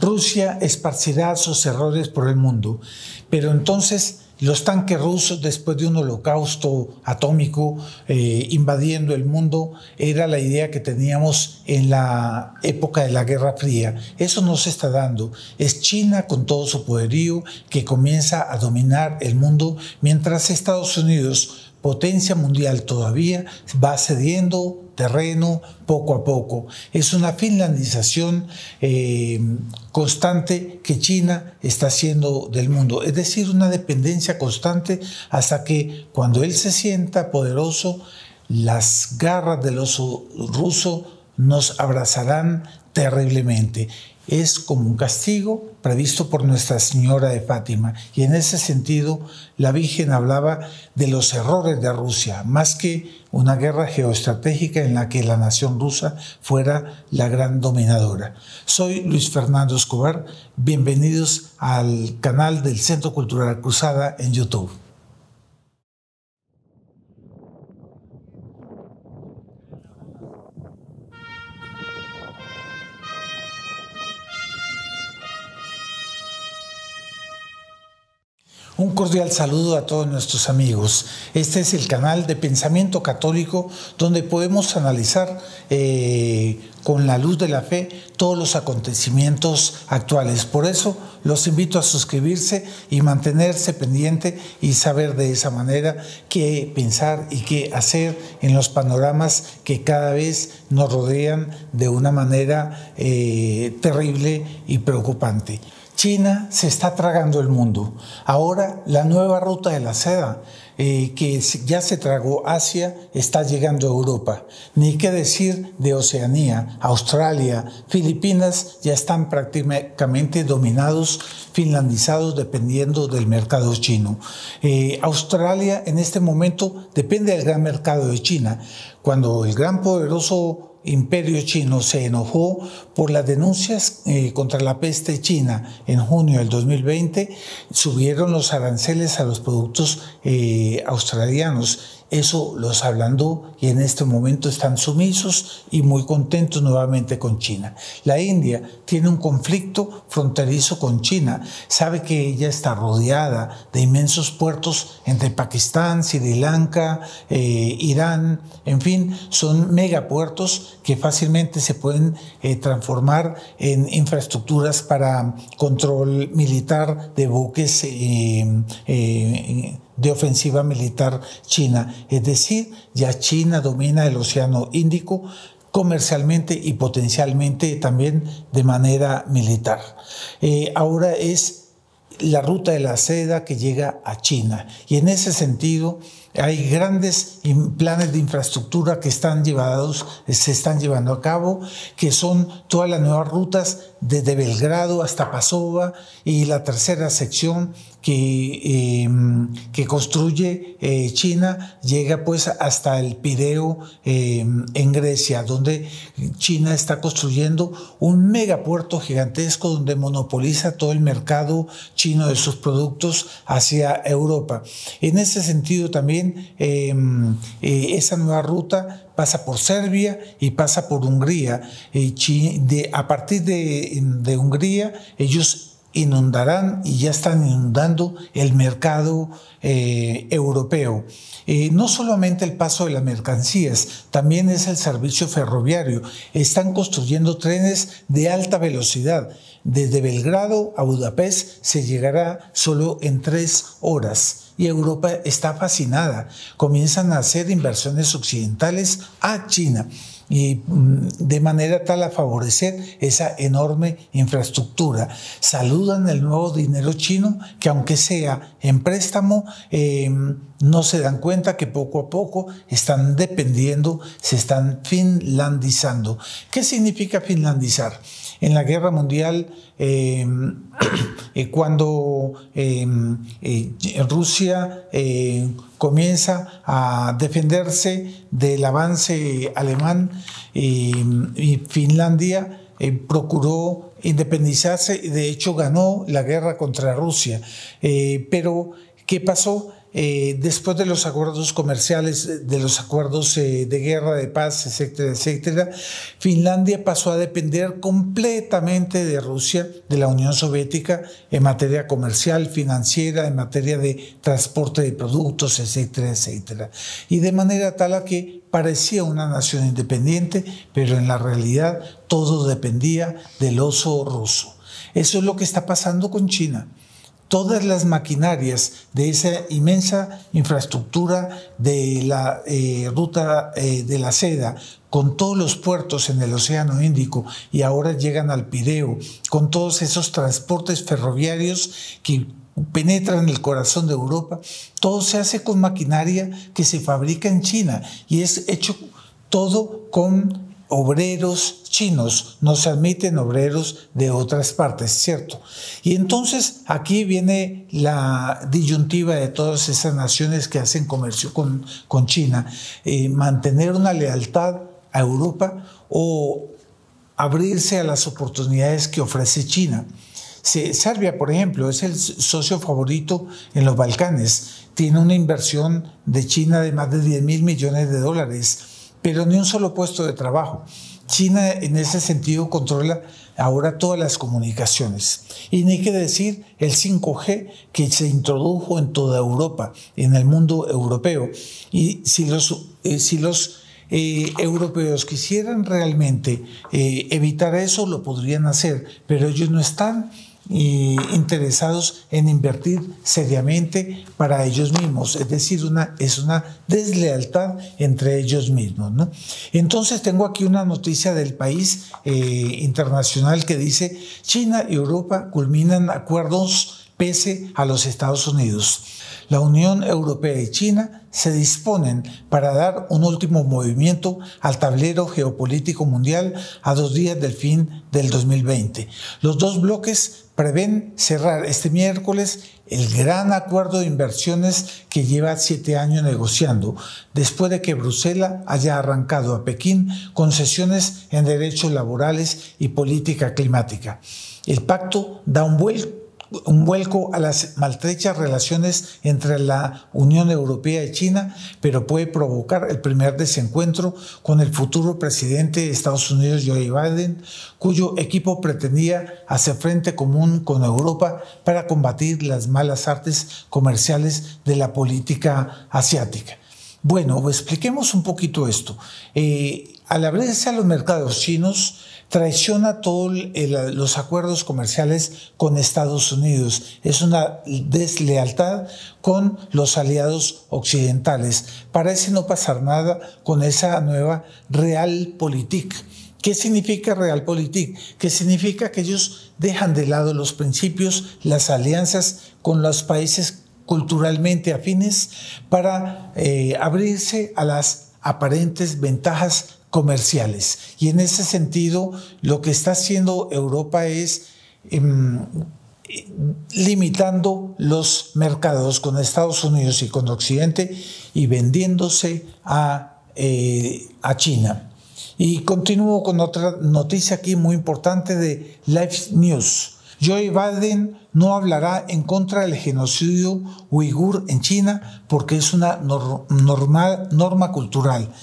Rusia esparcirá sus errores por el mundo, pero entonces los tanques rusos, después de un holocausto atómico invadiendo el mundo, era la idea que teníamos en la época de la Guerra Fría. Eso no se está dando. Es China con todo su poderío que comienza a dominar el mundo, mientras Estados Unidos, potencia mundial todavía, va cediendo terreno poco a poco. Es una finlandización constante que China está haciendo del mundo, es decir, una dependencia constante hasta que cuando él se sienta poderoso, las garras del oso ruso nos abrazarán terriblemente. Es como un castigo previsto por Nuestra Señora de Fátima, y en ese sentido la Virgen hablaba de los errores de Rusia, más que una guerra geoestratégica en la que la nación rusa fuera la gran dominadora. Soy Luis Fernando Escobar, bienvenidos al canal del Centro Cultural Cruzada en YouTube. Un cordial saludo a todos nuestros amigos. Este es el canal de Pensamiento Católico donde podemos analizar con la luz de la fe todos los acontecimientos actuales. Por eso los invito a suscribirse y mantenerse pendiente y saber de esa manera qué pensar y qué hacer en los panoramas que cada vez nos rodean de una manera terrible y preocupante. China se está tragando el mundo. Ahora la nueva ruta de la seda que ya se tragó Asia está llegando a Europa. Ni qué decir de Oceanía, Australia, Filipinas ya están prácticamente dominados, finlandizados, dependiendo del mercado chino. Australia en este momento depende del gran mercado de China. Cuando el gran poderoso Imperio Chino se enojó por las denuncias contra la peste china en junio del 2020, subieron los aranceles a los productos australianos. Eso los ablandó y en este momento están sumisos y muy contentos nuevamente con China. La India tiene un conflicto fronterizo con China. Sabe que ella está rodeada de inmensos puertos entre Pakistán, Sri Lanka, Irán, en fin, son megapuertos que fácilmente se pueden transformar en infraestructuras para control militar de buques de ofensiva militar china. Es decir, ya China domina el Océano Índico comercialmente y potencialmente también de manera militar. Ahora es la ruta de la seda que llega a China, y en ese sentido hay grandes planes de infraestructura que se están llevando a cabo, que son todas las nuevas rutas desde Belgrado hasta Pasova, y la tercera sección que construye China llega pues hasta el Pireo en Grecia, donde China está construyendo un megapuerto gigantesco donde monopoliza todo el mercado chino de sus productos hacia Europa. En ese sentido también esa nueva ruta pasa por Serbia y pasa por Hungría. A partir de Hungría ellos inundarán y ya están inundando el mercado europeo. No solamente el paso de las mercancías, también es el servicio ferroviario. Están construyendo trenes de alta velocidad. Desde Belgrado a Budapest se llegará solo en 3 horas. Y Europa está fascinada. Comienzan a hacer inversiones occidentales a China, y de manera tal a favorecer esa enorme infraestructura. Saludan el nuevo dinero chino, que aunque sea en préstamo, no se dan cuenta que poco a poco están dependiendo, se están finlandizando. ¿Qué significa finlandizar? En la Guerra Mundial, cuando Rusia comienza a defenderse del avance alemán, y Finlandia procuró independizarse y de hecho ganó la guerra contra Rusia. Pero ¿qué pasó? después de los acuerdos comerciales, de los acuerdos de guerra, de paz, etcétera, etcétera, Finlandia pasó a depender completamente de Rusia, de la Unión Soviética, en materia comercial, financiera, en materia de transporte de productos, etcétera, etcétera. Y de manera tal a que parecía una nación independiente, pero en la realidad todo dependía del oso ruso. Eso es lo que está pasando con China. Todas las maquinarias de esa inmensa infraestructura de la ruta de la seda, con todos los puertos en el Océano Índico y ahora llegan al Pireo, con todos esos transportes ferroviarios que penetran el corazón de Europa, todo se hace con maquinaria que se fabrica en China y es hecho todo con obreros chinos, no se admiten obreros de otras partes, ¿cierto? Y entonces aquí viene la disyuntiva de todas esas naciones que hacen comercio con China, mantener una lealtad a Europa o abrirse a las oportunidades que ofrece China. Serbia, por ejemplo, es el socio favorito en los Balcanes, tiene una inversión de China de más de 10.000 millones de dólares, pero ni un solo puesto de trabajo. China en ese sentido controla ahora todas las comunicaciones. Y ni que decir el 5G que se introdujo en toda Europa, en el mundo europeo. Y si los europeos quisieran realmente evitar eso, lo podrían hacer, pero ellos no están interesados en invertir seriamente para ellos mismos, es decir, es una deslealtad entre ellos mismos, ¿no? Entonces tengo aquí una noticia del país internacional que dice: China y Europa culminan acuerdos pese a los Estados Unidos. La Unión Europea y China se disponen para dar un último movimiento al tablero geopolítico mundial a 2 días del fin del 2020. Los dos bloques prevén cerrar este miércoles el gran acuerdo de inversiones que lleva 7 años negociando, después de que Bruselas haya arrancado a Pekín concesiones en derechos laborales y política climática. El pacto da un vuelco a las maltrechas relaciones entre la Unión Europea y China, pero puede provocar el primer desencuentro con el futuro presidente de Estados Unidos, Joe Biden, cuyo equipo pretendía hacer frente común con Europa para combatir las malas artes comerciales de la política asiática. Bueno, expliquemos un poquito esto. Al abrirse a los mercados chinos, traiciona todos los acuerdos comerciales con Estados Unidos. Es una deslealtad con los aliados occidentales. Parece no pasar nada con esa nueva Realpolitik. ¿Qué significa Realpolitik? Que significa que ellos dejan de lado los principios, las alianzas con los países culturalmente afines para abrirse a las aparentes ventajas comerciales. Y en ese sentido, lo que está haciendo Europa es limitando los mercados con Estados Unidos y con Occidente y vendiéndose a China. Y continúo con otra noticia aquí muy importante de Life News. Joe Biden no hablará en contra del genocidio uigur en China porque es una norma cultural.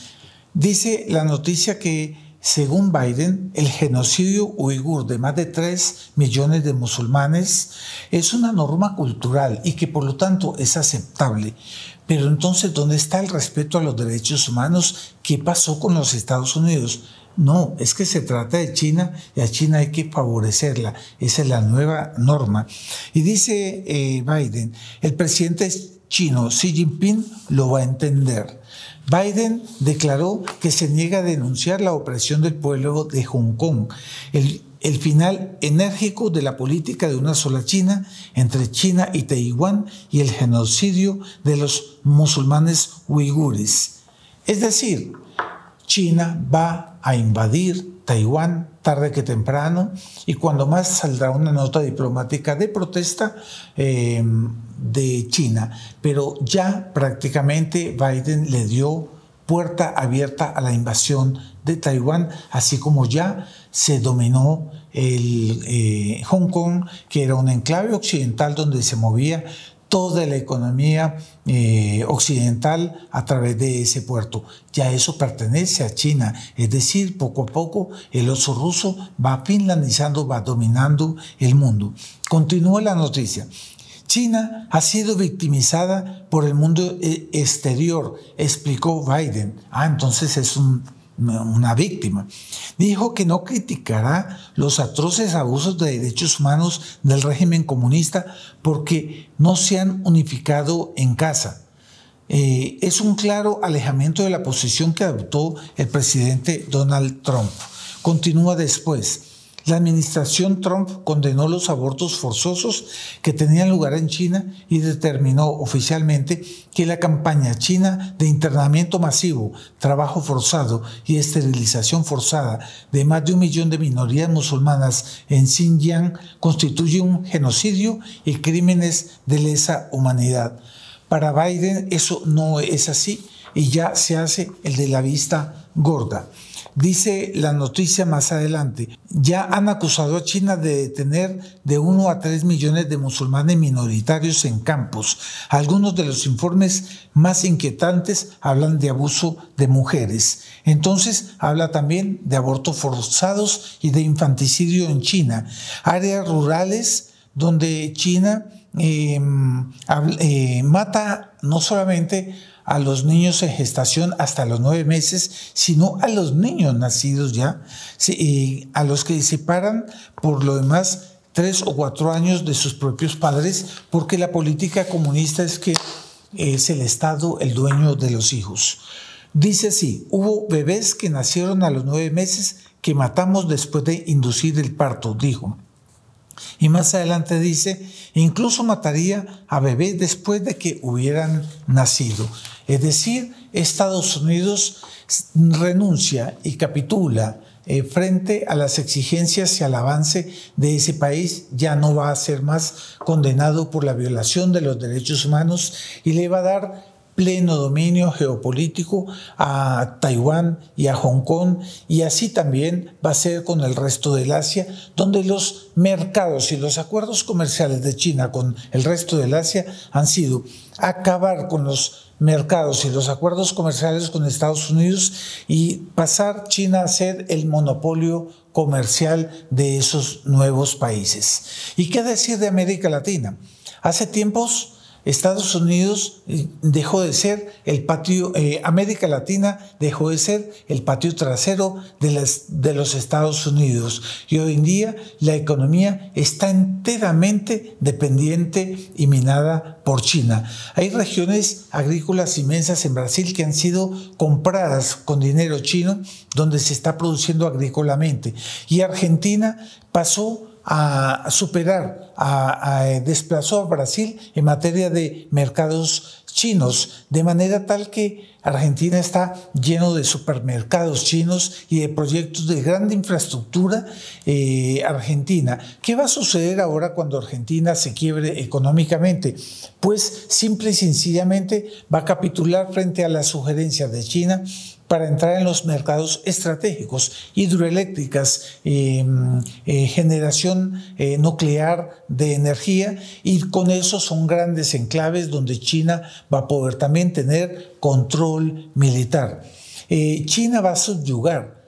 Dice la noticia que, según Biden, el genocidio uigur de más de 3 millones de musulmanes es una norma cultural y que por lo tanto es aceptable. Pero entonces, ¿dónde está el respeto a los derechos humanos? ¿Qué pasó con los Estados Unidos? No, es que se trata de China y a China hay que favorecerla. Esa es la nueva norma. Y dice Biden, el presidente chino Xi Jinping lo va a entender. Biden declaró que se niega a denunciar la opresión del pueblo de Hong Kong, el final enérgico de la política de una sola China entre China y Taiwán y el genocidio de los musulmanes uigures. Es decir, China va a invadir Taiwán tarde que temprano y cuando más saldrá una nota diplomática de protesta de China. Pero ya prácticamente Biden le dio puerta abierta a la invasión de Taiwán, así como ya se dominó Hong Kong, que era un enclave occidental donde se movía toda la economía occidental a través de ese puerto. Ya eso pertenece a China, es decir, poco a poco el oso ruso va finlandizando, va dominando el mundo. Continúa la noticia. China ha sido victimizada por el mundo exterior, explicó Biden. Entonces es una víctima. Dijo que no criticará los atroces abusos de derechos humanos del régimen comunista porque no se han unificado en casa. Es un claro alejamiento de la posición que adoptó el presidente Donald Trump. Continúa después. La administración Trump condenó los abortos forzosos que tenían lugar en China y determinó oficialmente que la campaña china de internamiento masivo, trabajo forzado y esterilización forzada de más de 1 millón de minorías musulmanas en Xinjiang constituye un genocidio y crímenes de lesa humanidad. Para Biden eso no es así y ya se hace el de la vista gorda. Dice la noticia más adelante, ya han acusado a China de detener de 1 a 3 millones de musulmanes minoritarios en campos. Algunos de los informes más inquietantes hablan de abuso de mujeres. Entonces habla también de abortos forzados y de infanticidio en China. Áreas rurales donde China mata no solamente a los niños en gestación hasta los 9 meses, sino a los niños nacidos ya, a los que separan por lo demás 3 o 4 años de sus propios padres, porque la política comunista es que es el Estado el dueño de los hijos. Dice así, hubo bebés que nacieron a los 9 meses que matamos después de inducir el parto, dijo. Y más adelante dice, incluso mataría a bebés después de que hubieran nacido. Es decir, Estados Unidos renuncia y capitula frente a las exigencias y al avance de ese país. Ya no va a ser más condenado por la violación de los derechos humanos y le va a dar pleno dominio geopolítico a Taiwán y a Hong Kong, y así también va a ser con el resto del Asia, donde los mercados y los acuerdos comerciales de China con el resto del Asia han sido acabar con los mercados y los acuerdos comerciales con Estados Unidos y pasar China a ser el monopolio comercial de esos nuevos países. ¿Y qué decir de América Latina? Hace tiempos Estados Unidos dejó de ser el patio, América Latina dejó de ser el patio trasero de los Estados Unidos, y hoy en día la economía está enteramente dependiente y minada por China. Hay regiones agrícolas inmensas en Brasil que han sido compradas con dinero chino, donde se está produciendo agrícolamente, y Argentina pasó a superar, desplazó a Brasil en materia de mercados chinos, de manera tal que Argentina está lleno de supermercados chinos y de proyectos de gran infraestructura argentina. ¿Qué va a suceder ahora cuando Argentina se quiebre económicamente? Pues simple y sencillamente va a capitular frente a las sugerencias de China para entrar en los mercados estratégicos, hidroeléctricas, generación nuclear de energía, y con eso son grandes enclaves donde China va a poder también tener control militar. China va a subyugar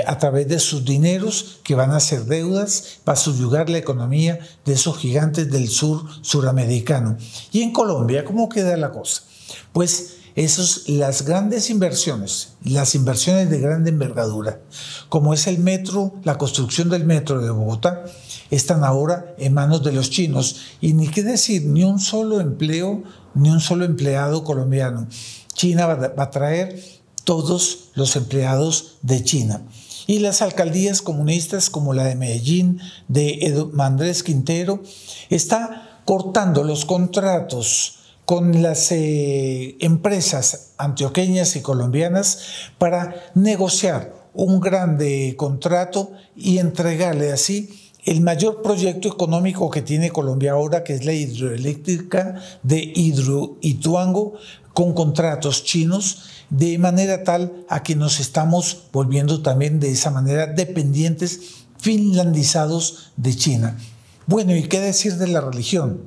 a través de sus dineros, que van a ser deudas, va a subyugar la economía de esos gigantes del sur suramericano. Y en Colombia, ¿cómo queda la cosa? Pues las grandes inversiones, las inversiones de gran envergadura, como es el metro, la construcción del metro de Bogotá, están ahora en manos de los chinos. Y ni qué decir, ni un solo empleo, ni un solo empleado colombiano. China va a traer todos los empleados de China. Y las alcaldías comunistas, como la de Medellín, de Andrés Quintero, está cortando los contratos con las empresas antioqueñas y colombianas para negociar un grande contrato y entregarle así el mayor proyecto económico que tiene Colombia ahora, que es la hidroeléctrica de Hidroituango, con contratos chinos, de manera tal a que nos estamos volviendo también de esa manera dependientes, finlandizados de China. Bueno, ¿y qué decir de la religión?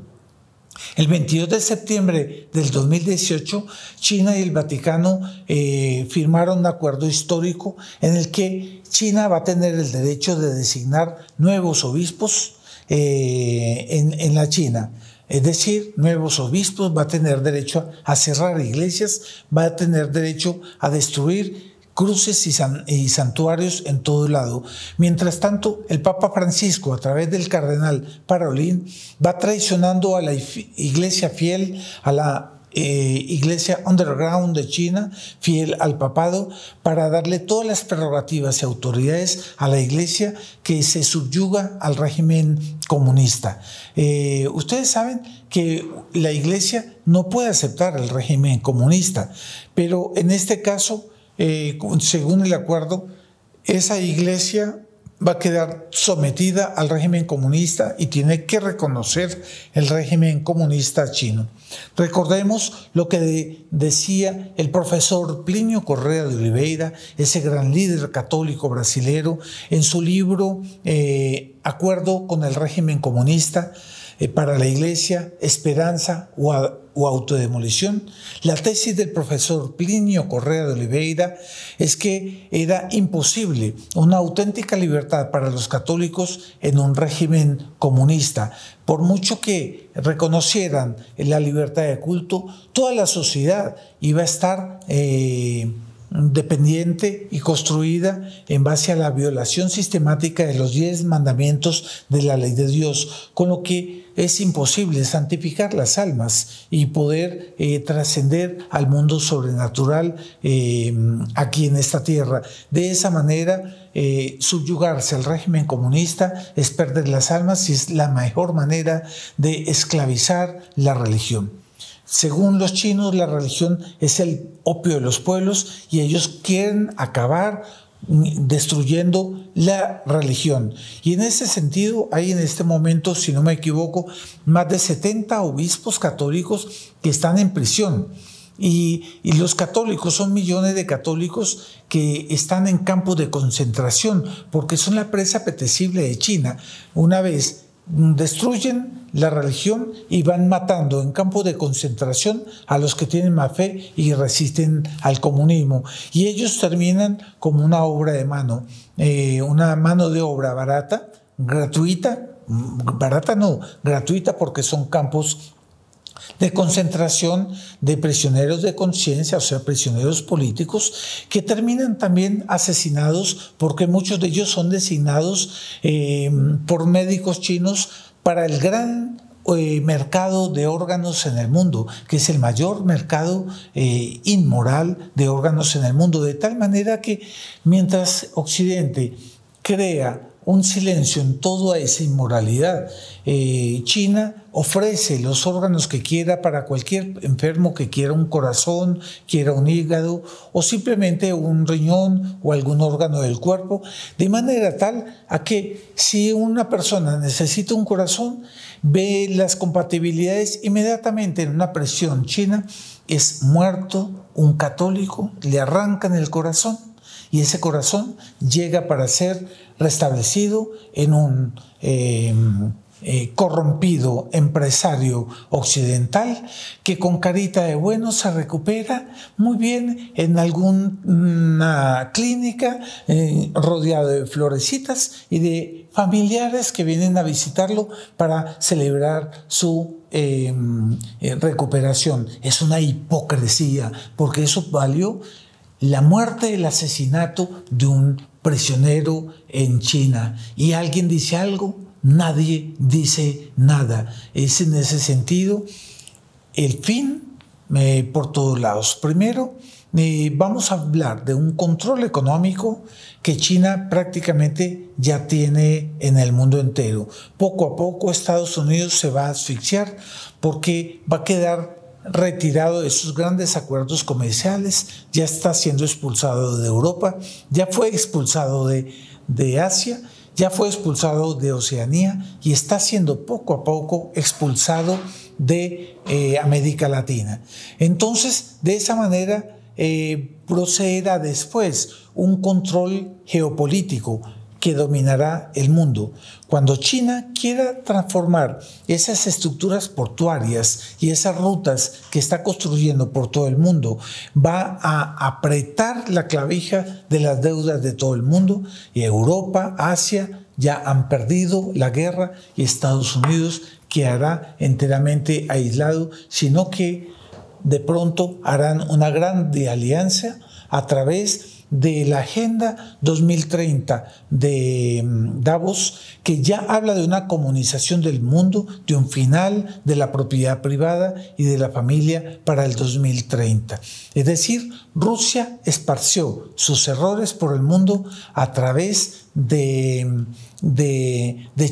El 22 de septiembre del 2018, China y el Vaticano firmaron un acuerdo histórico en el que China va a tener el derecho de designar nuevos obispos en la China. Es decir, nuevos obispos, va a tener derecho a cerrar iglesias, va a tener derecho a destruir cruces y santuarios en todo lado. Mientras tanto, el Papa Francisco, a través del cardenal Parolin, va traicionando a la iglesia fiel, a la iglesia underground de China, fiel al papado, para darle todas las prerrogativas y autoridades a la iglesia que se subyuga al régimen comunista. Ustedes saben que la iglesia no puede aceptar el régimen comunista, pero en este caso, según el acuerdo, esa iglesia va a quedar sometida al régimen comunista y tiene que reconocer el régimen comunista chino. Recordemos lo que decía el profesor Plinio Correa de Oliveira, ese gran líder católico brasilero, en su libro Acuerdo con el régimen comunista, para la iglesia, esperanza o autodemolición. La tesis del profesor Plinio Correa de Oliveira es que era imposible una auténtica libertad para los católicos en un régimen comunista. Por mucho que reconocieran la libertad de culto, toda la sociedad iba a estar dependiente y construida en base a la violación sistemática de los 10 mandamientos de la ley de Dios, con lo que es imposible santificar las almas y poder trascender al mundo sobrenatural aquí en esta tierra. De esa manera, subyugarse al régimen comunista es perder las almas y es la mejor manera de esclavizar la religión. Según los chinos, la religión es el opio de los pueblos y ellos quieren acabar destruyendo la religión. Y en ese sentido hay en este momento, si no me equivoco, más de 70 obispos católicos que están en prisión. Y los católicos, son millones de católicos que están en campos de concentración porque son la presa apetecible de China. Una vez destruyen la religión y van matando en campos de concentración a los que tienen más fe y resisten al comunismo. Y ellos terminan como una obra de mano, una mano de obra barata, gratuita, barata no, gratuita porque son campos de concentración de prisioneros de conciencia, o sea, prisioneros políticos, que terminan también asesinados porque muchos de ellos son designados por médicos chinos para el gran mercado de órganos en el mundo, que es el mayor mercado inmoral de órganos en el mundo, de tal manera que mientras Occidente crea un silencio en toda esa inmoralidad, China ofrece los órganos que quiera para cualquier enfermo que quiera un corazón, quiera un hígado o simplemente un riñón o algún órgano del cuerpo, de manera tal a que si una persona necesita un corazón, ve las compatibilidades inmediatamente en una presión china, es muerto un católico, le arrancan el corazón y ese corazón llega para ser restablecido en un corrompido empresario occidental que con carita de bueno se recupera muy bien en alguna clínica rodeado de florecitas y de familiares que vienen a visitarlo para celebrar su recuperación. Es una hipocresía porque eso valió la muerte, el asesinato de un prisionero en China. Y alguien dice algo, nadie dice nada. Es en ese sentido el fin por todos lados. Primero, vamos a hablar de un control económico que China prácticamente ya tiene en el mundo entero. Poco a poco Estados Unidos se va a asfixiar porque va a quedar retirado de sus grandes acuerdos comerciales, ya está siendo expulsado de Europa, ya fue expulsado de Asia, ya fue expulsado de Oceanía y está siendo poco a poco expulsado de América Latina. Entonces, de esa manera procederá después un control geopolítico que dominará el mundo. Cuando China quiera transformar esas estructuras portuarias y esas rutas que está construyendo por todo el mundo, va a apretar la clavija de las deudas de todo el mundo, y Europa, Asia ya han perdido la guerra, y Estados Unidos quedará enteramente aislado, sino que de pronto harán una grande alianza a través de la Agenda 2030 de Davos, que ya habla de una comunización del mundo, de un final de la propiedad privada y de la familia para el 2030. Es decir, Rusia esparció sus errores por el mundo a través de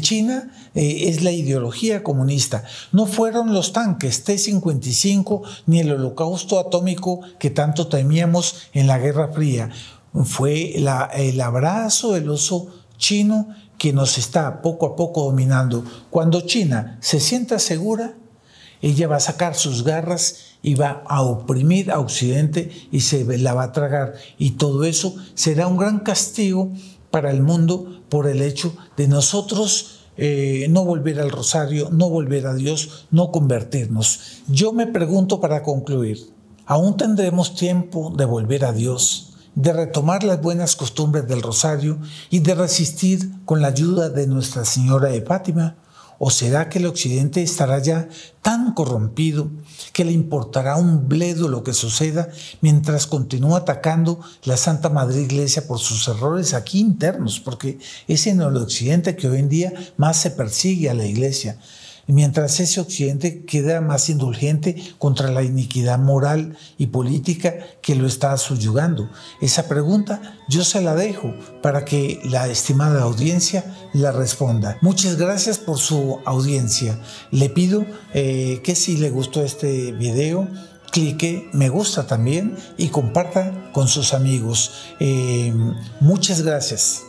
China. Es la ideología comunista. No fueron los tanques T-55 ni el holocausto atómico que tanto temíamos en la Guerra Fría. Fue el abrazo del oso chino que nos está poco a poco dominando. Cuando China se sienta segura, ella va a sacar sus garras y va a oprimir a Occidente y se la va a tragar. Y todo eso será un gran castigo para el mundo por el hecho de nosotros no volver al rosario, no volver a Dios, no convertirnos. Yo me pregunto, para concluir, ¿aún tendremos tiempo de volver a Dios, de retomar las buenas costumbres del rosario y de resistir con la ayuda de Nuestra Señora de Fátima? ¿O será que el Occidente estará ya tan corrompido que le importará un bledo lo que suceda mientras continúa atacando la Santa Madre Iglesia por sus errores aquí internos? Porque es en el Occidente que hoy en día más se persigue a la Iglesia. Mientras ese Occidente queda más indulgente contra la iniquidad moral y política que lo está subyugando. Esa pregunta yo se la dejo para que la estimada audiencia la responda. Muchas gracias por su audiencia. Le pido que si le gustó este video, clique me gusta también y comparta con sus amigos. Muchas gracias.